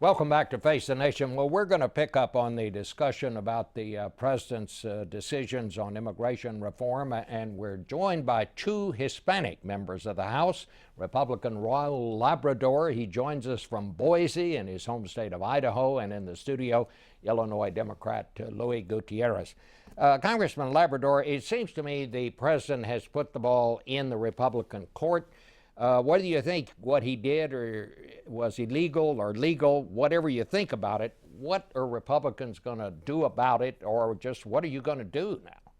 Welcome back to Face the Nation. Well, we're going to pick up on the discussion about the president's decisions on immigration reform, and we're joined by two Hispanic members of the House. Republican Raul Labrador, he joins us from Boise in his home state of Idaho, and in the studio, Illinois Democrat Luis Gutierrez. Congressman Labrador, it seems to me the president has put the ball in the Republican court. What do you think what he did, or was illegal or legal? Whatever you think about it, what are Republicans going to do about it, or just what are you going to do now?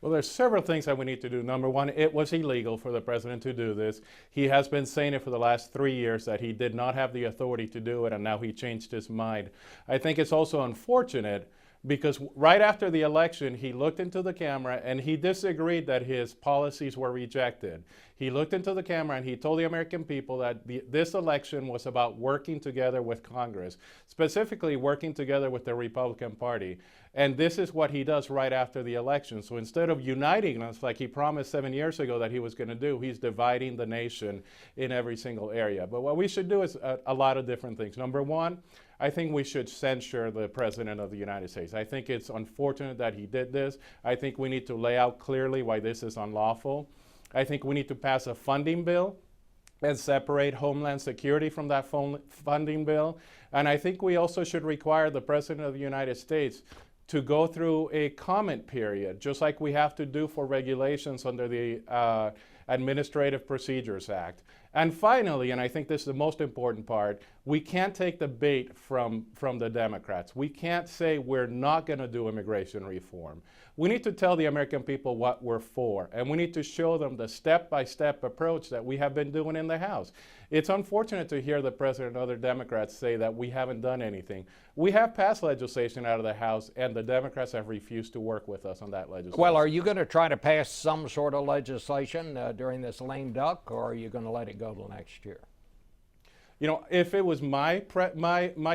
Well, there's several things that we need to do. Number one, it was illegal for the president to do this. He has been saying it for the last 3 years that he did not have the authority to do it, and now he changed his mind. I think it's also unfortunate because right after the election, he looked into the camera and he disagreed that his policies were rejected. He looked into the camera and he told the American people that this election was about working together with Congress, specifically working together with the Republican Party. And this is what he does right after the election. So instead of uniting us like he promised 7 years ago that he was going to do, he's dividing the nation in every single area. But what we should do is a lot of different things. Number one, I think we should censure the President of the United States. I think it's unfortunate that he did this. I think we need to lay out clearly why this is unlawful. I think we need to pass a funding bill and separate Homeland Security from that funding bill. And I think we also should require the President of the United States to go through a comment period, just like we have to do for regulations under the Administrative Procedures Act. And finally, and I think this is the most important part, we can't take the bait from the Democrats. We can't say we're not going to do immigration reform. We need to tell the American people what we're for, and we need to show them the step-by-step approach that we have been doing in the House. It's unfortunate to hear the President and other Democrats say that we haven't done anything. We have passed legislation out of the House, and the Democrats have refused to work with us on that legislation. Well, are you going to try to pass some sort of legislation during this lame duck, or are you going to let it go till next year? You know, if it was my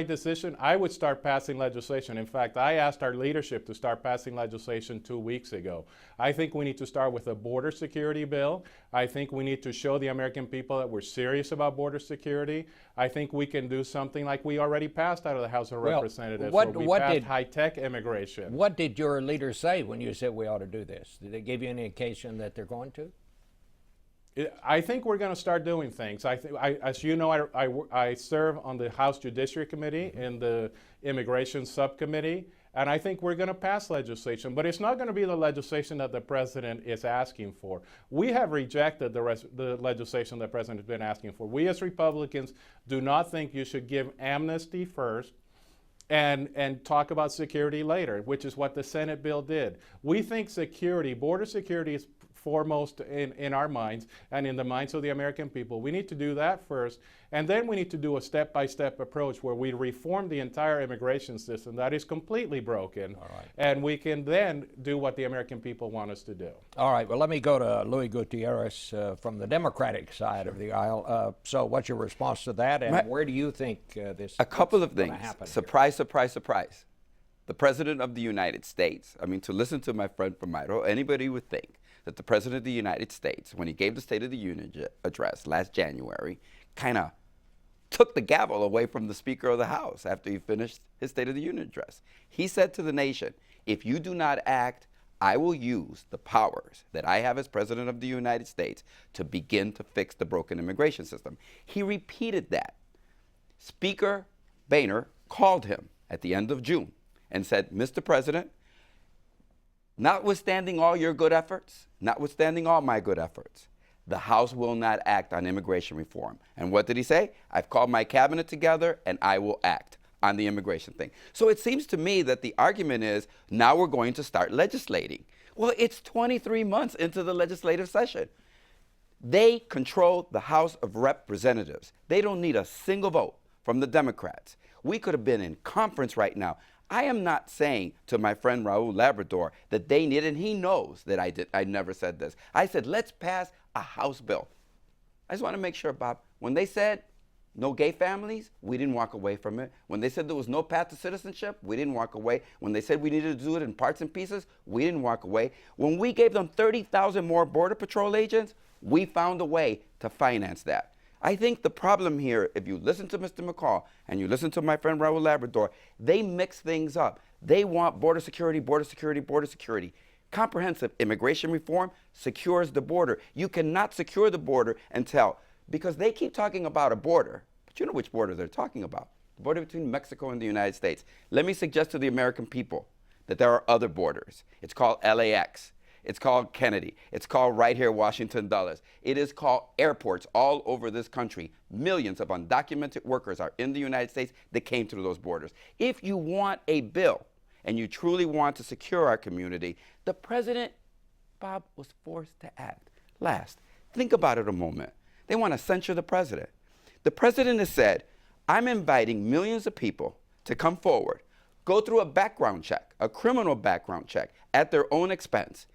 decision, I would start passing legislation. In fact, I asked our leadership to start passing legislation 2 weeks ago. I think we need to start with a border security bill. I think we need to show the American people that we're serious about border security. I think we can do something like we already passed out of the House of Representatives, where we passed high-tech immigration. What did your leaders say when you said we ought to do this? Did they give you any indication that they're going to? I think we're going to start doing things. As you know, I serve on the House Judiciary Committee in the Immigration Subcommittee, and I think we're going to pass legislation. But it's not going to be the legislation that the President is asking for. We have rejected the legislation the President has been asking for. We as Republicans do not think you should give amnesty first and talk about security later, which is what the Senate bill did. We think security, border security, is foremost in our minds and in the minds of the American people. We need to do that first, and then we need to do a step-by-step approach where we reform the entire immigration system that is completely broken, and we can then do what the American people want us to do. All right, well, let me go to Luis Gutierrez from the Democratic side of the aisle. So what's your response to that, and where do you think this A couple of things. Surprise, here? surprise, surprise. The President of the United States, I mean, to listen to my friend from Idaho, anybody would think that the President of the United States, when he gave the State of the Union address last January, kind of took the gavel away from the Speaker of the House after he finished his State of the Union address. He said to the nation, if you do not act, I will use the powers that I have as President of the United States to begin to fix the broken immigration system. He repeated that. Speaker Boehner called him at the end of June and said, Mr. President, notwithstanding all your good efforts, notwithstanding all my good efforts, the House will not act on immigration reform. And what did he say? I've called my cabinet together and I will act on the immigration thing. So it seems to me that the argument is now we're going to start legislating. Well, it's 23 months into the legislative session. They control the House of Representatives. They don't need a single vote from the Democrats. We could have been in conference right now. I am not saying to my friend Raul Labrador that they need, and he knows that I never said this. I said, let's pass a House bill. I just want to make sure, Bob, when they said no gay families, we didn't walk away from it. When they said there was no path to citizenship, we didn't walk away. When they said we needed to do it in parts and pieces, we didn't walk away. When we gave them 30,000 more Border Patrol agents, we found a way to finance that. I think the problem here, if you listen to Mr. McCall and you listen to my friend Raul Labrador, they mix things up. They want border security, border security, border security. Comprehensive immigration reform secures the border. You cannot secure the border because they keep talking about a border, but you know which border they're talking about. The border between Mexico and the United States. Let me suggest to the American people that there are other borders. It's called LAX. It's called Kennedy. It's called right here, Washington Dulles. It is called airports all over this country. Millions of undocumented workers are in the United States that came through those borders. If you want a bill and you truly want to secure our community, the president, Bob, was forced to act. Last, think about it a moment. They want to censure the president. The president has said, I'm inviting millions of people to come forward, go through a background check, a criminal background check at their own expense,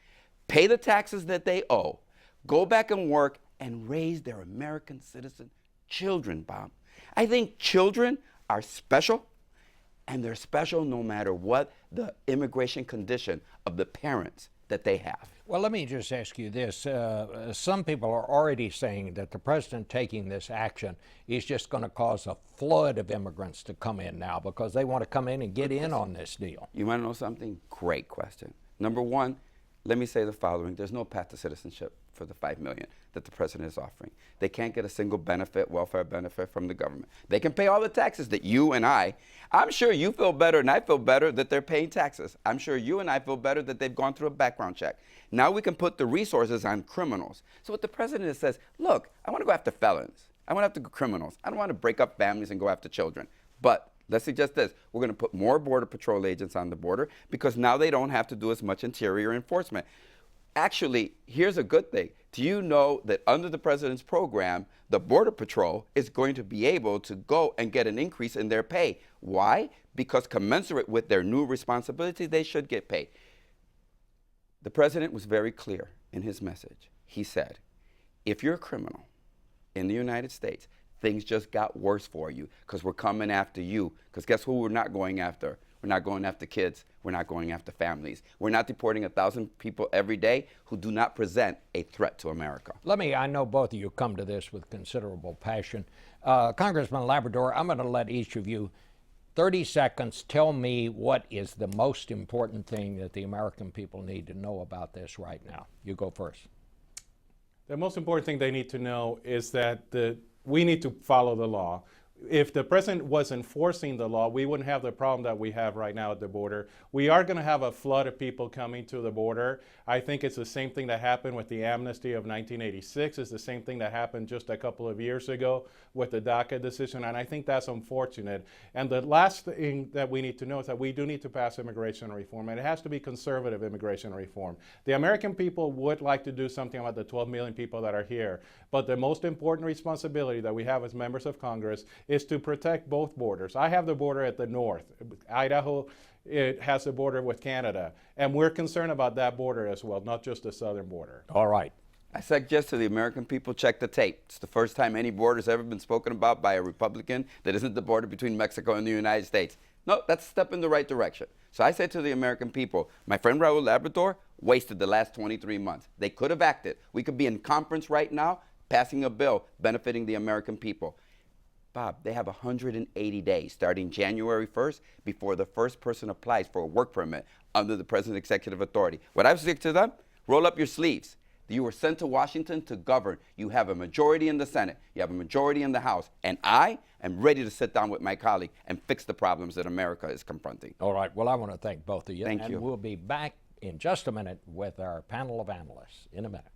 pay the taxes that they owe, go back and work, and raise their American citizen children, Bob. I think children are special, and they're special no matter what the immigration condition of the parents that they have. Well, let me just ask you this. Some people are already saying that the president taking this action is just going to cause a flood of immigrants to come in now because they want to come in and get in on this deal. You want to know something? Great question. Number one, let me say the following. There's no path to citizenship for the 5 million that the president is offering. They can't get a single benefit, welfare benefit from the government. They can pay all the taxes that you and I'm sure you feel better and I feel better that they're paying taxes. I'm sure you and I feel better that they've gone through a background check. Now we can put the resources on criminals. So what the president says, look, I want to go after felons. I want to have to go criminals. I don't want to break up families and go after children. But let's suggest this. We're going to put more Border Patrol agents on the border because now they don't have to do as much interior enforcement. Actually, here's a good thing. Do you know that under the president's program, the Border Patrol is going to be able to go and get an increase in their pay? Why? Because commensurate with their new responsibility, they should get paid. The president was very clear in his message. He said, if you're a criminal in the United States, things just got worse for you because we're coming after you. Because guess who we're not going after? We're not going after kids. We're not going after families. We're not deporting 1,000 people every day who do not present a threat to America. I know both of you come to this with considerable passion. Congressman Labrador, I'm going to let each of you 30 seconds tell me what is the most important thing that the American people need to know about this right now. You go first. The most important thing they need to know is that we need to follow the law. If the president was enforcing the law, we wouldn't have the problem that we have right now at the border. We are going to have a flood of people coming to the border. I think it's the same thing that happened with the amnesty of 1986. It's the same thing that happened just a couple of years ago with the DACA decision, and I think that's unfortunate. And the last thing that we need to know is that we do need to pass immigration reform, and it has to be conservative immigration reform. The American people would like to do something about the 12 million people that are here, but the most important responsibility that we have as members of Congress is to protect both borders. I have the border at the north. Idaho, it has a border with Canada, and we're concerned about that border as well, not just the southern border. All right. I suggest to the American people, check the tape. It's the first time any border has ever been spoken about by a Republican that isn't the border between Mexico and the United States. No, that's a step in the right direction. So I say to the American people, my friend Raul Labrador wasted the last 23 months. They could have acted. We could be in conference right now, passing a bill benefiting the American people. Bob, they have 180 days starting January 1st before the first person applies for a work permit under the president's executive authority. What I would say to them, roll up your sleeves. You were sent to Washington to govern. You have a majority in the Senate. You have a majority in the House. And I am ready to sit down with my colleague and fix the problems that America is confronting. All right. Well, I want to thank both of you. Thank you. And we'll be back in just a minute with our panel of analysts in a minute.